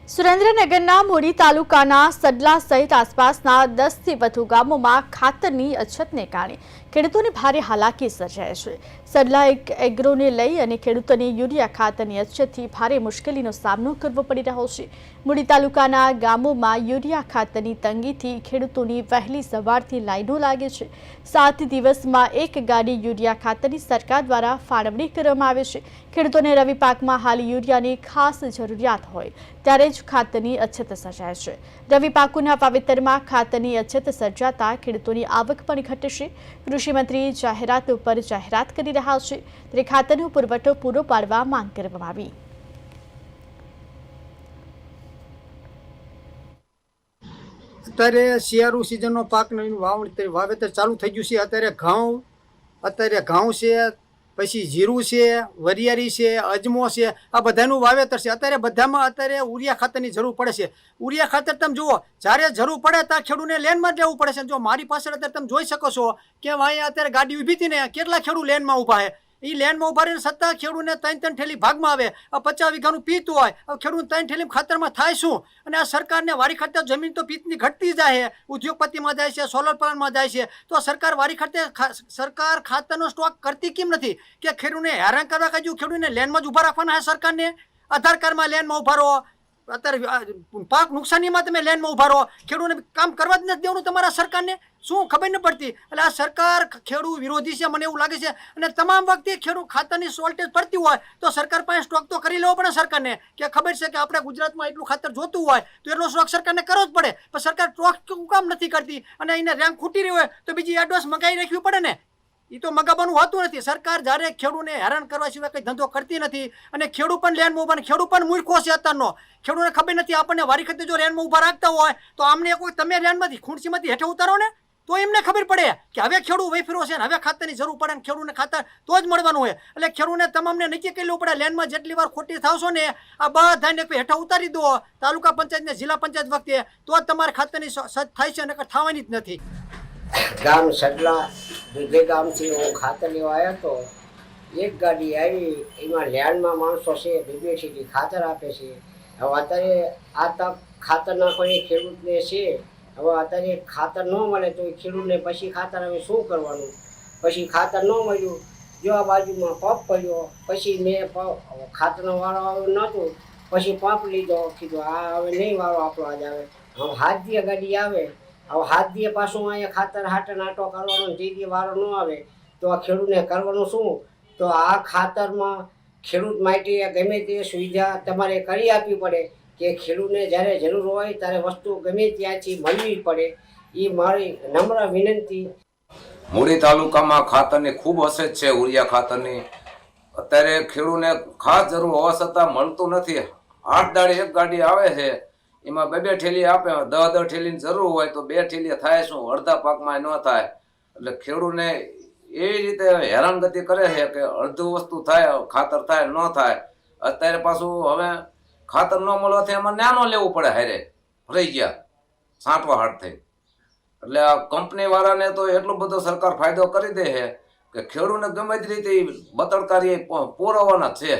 સુરેન્દ્રનગરના મૂડી તાલુકાના સડલા સહિત આસપાસના 10 થી વધુ ગામોમાં ખાતરની અછતને કારણે ખેડૂતોને ભારે હાલાકી સર્જાય છે। સડલા એગ્રોને લઈ અને ખેડૂતોને યુરિયા ખાતરની અછતથી ભારે મુશ્કેલીનો સામનો કરવો પડી રહ્યો છે। મૂડી તાલુકાના ગામોમાં યુરિયા ખાતરની તંગીથી ખેડૂતોની વહેલી સવારથી લાઈનો લાગે છે। 7 દિવસમાં એક ગાડી યુરિયા ખાતરની સરકાર દ્વારા ફાળવણી કરવામાં આવે છે। ખેડૂતોને રવિ પાકમાં હાલ યુરિયાની ખાસ જરૂરિયાત હોય ત્યારે જ ખાતરની અછત સર્જાય છે। રવિ પાકોના વાવેતરમાં ખાતરની અછત સર્જાતા ખેડૂતોની આવક પણ ઘટશે। કૃષિ મંત્રી જાહેરાત ઉપર જાહેરાત કરી રહ્યા છે ત્યારે ખાતરનો પુરવઠો પૂરો પાડવા માંગ કરવામાં આવી। અત્યારે શિયાળુ સિઝનનો પાકનો વાવેતર ચાલુ થઈ ગયું છે। અત્યારે ઘઉં છે, પછી જીરું છે, વરિયાળી છે, અજમો છે, આ બધાનું વાવેતર છે। અત્યારે બધામાં ઉરિયા ખાતરની જરૂર પડે છે। ઉરિયા ખાતર તમે જુઓ, જ્યારે જરૂર પડે ત્યાં ખેડૂતને લેનમાં જ લેવું પડે છે। જો મારી પાછળ અત્યારે તમે જોઈ શકો છો કે અહીંયા અત્યારે ગાડી ઊભી હતી ને, કેટલા ખેડૂત લેનમાં ઊભા છે। એ લેનમાં ઉભા રહીને છતાં ખેડૂતને 3 ઠેલી ભાગમાં આવે। 50 વીઘાનું પીત હોય, ખેડૂત 3 ઠેલી ખાતરમાં થાય શું? અને આ સરકારને વારી ખાતર જમીન તો પીતની ઘટતી જાય છે, ઉદ્યોગપતિમાં જાય છે, સોલર પ્લાન્ટમાં જાય છે। તો સરકાર વારી સરકાર ખાતરનો સ્ટોક કરતી કેમ નથી કે ખેડૂતને હેરાન કરવા કાજુ ખેડૂતને લેનમાં જ ઊભા રાખવાના છે। સરકારને આધાર કાર્ડમાં લેનમાં ઊભા રહો, અત્યારે પાક નુકસાનીમાં તમે લેનમાં ઊભા રહો, ખેડૂતને કામ કરવા જ નથી દેવાનું તમારા સરકારને। શું ખબર ન પડતી? એટલે આ સરકાર ખેડૂત વિરોધી છે, મને એવું લાગે છે। અને તમામ વખતે ખેડૂત ખાતરની શોર્ટેજ પડતી હોય તો સરકાર પાસે સ્ટોક તો કરી લેવો પડે સરકારને, કે ખબર છે કે આપણે ગુજરાતમાં એટલું ખાતર જોતું હોય તો એટલો સ્ટોક સરકારને કરવો જ પડે। પણ સરકાર સ્ટોક શું કામ નથી કરતી? અને એને રેન્ક ખૂટી રહ્યું હોય તો બીજી એડવાન્સ મંગાવી રાખવી પડે ને। એ તો મગાવવાનું હોતું નથી। સરકાર જ્યારે ખેડૂતને હેરાન કરવા સિવાય કંઈ ધંધો કરતી નથી। અને ખેડૂત પણ લેનમાં ઊભા, ખેડૂત પણ મૂર્ખો છે અત્યારનો। ખેડૂતને ખબર નથી, આપણને વારી ખાતે જો લેનમાં ઊભા રાખતા હોય તો આમને કોઈ તમે લેનમાંથી ખુરશીમાંથી હેઠે ઉતારો ને તો એમને ખબર પડે કે હવે ખેડૂત વેફરો છે ને હવે ખાતરની જરૂર પડે ને ખેડૂતને ખાતર તો જ મળવાનું હોય। એટલે ખેડૂતને તમામને નક્કી કરી લેવું પડે, લેનમાં જેટલી વાર ખોટી થાવશો ને આ બધાને હેઠા ઉતારી દો તાલુકા પંચાયત ને જિલ્લા પંચાયત વખતે, તો જ તમારે ખાતરની થાય છે, નકર થવાની જ નથી। ગામ સડલા દુધે ગામથી હું ખાતર લેવા આવ્યો તો એક ગાડી આવી, એમાં લેન્ડમાં માણસો છે, 2 ઠેલી ખાતર આપે છે। હવે અત્યારે આ તક ખાતર નાખવાની ખેડૂતને છે। હવે અત્યારે ખાતર ન મળે તો ખેડૂતને પછી ખાતર હવે શું કરવાનું? પછી ખાતર ન મળ્યું, જો આ બાજુમાં પંપ પડ્યો, પછી મેં ખાતરનો વારો આવ્યો નહોતું, પછી પંપ લીધો, કીધું આ હવે નહીં વારો આપણો આજ આવે। હવે હાથ દીએ ગાડી આવે, હવે હાથ દીએ પાછું અહીંયા ખાતર હાટે નાટો કરવાનો, જે વારો ન આવે તો આ ખેડૂતને કરવાનું શું? તો આ ખાતરમાં ખેડૂત માટે ગમે તે સુવિધા તમારે કરી આપવી પડે કે ખેડૂતને જ્યારે જરૂર હોય ત્યારે વસ્તુ ગમે ત્યાંથી મળવી પડે। એ મારી નમ્ર વિનંતી। મૂડી તાલુકામાં ખાતરની ખૂબ અછત છે, ઉરિયા ખાતરની। અત્યારે ખેડૂતને ખાસ જરૂર હોવા છતાં મળતું નથી। 8 દાડે એક ગાડી આવે છે, એમાં 2 ઠેલી આપે, 10 ઠેલીની જરૂર હોય તો 2 ઠેલી થાય શું? અડધા પાકમાં ન થાય। એટલે ખેડૂતને એ રીતે હેરાનગતિ કરે છે કે અડધું વસ્તુ થાય, ખાતર થાય ન થાય। અત્યારે પાછું હવે ખાતર ન મળવાથી એમાં નાનો લેવું પડે, હારે રહી ગયા છાંટવા હાટ થઈ। એટલે આ કંપની વાળાને તો એટલો બધો સરકાર ફાયદો કરી દે છે કે ખેડૂતને ગમે તે રીતે બતડકારી પોરવવાના છે।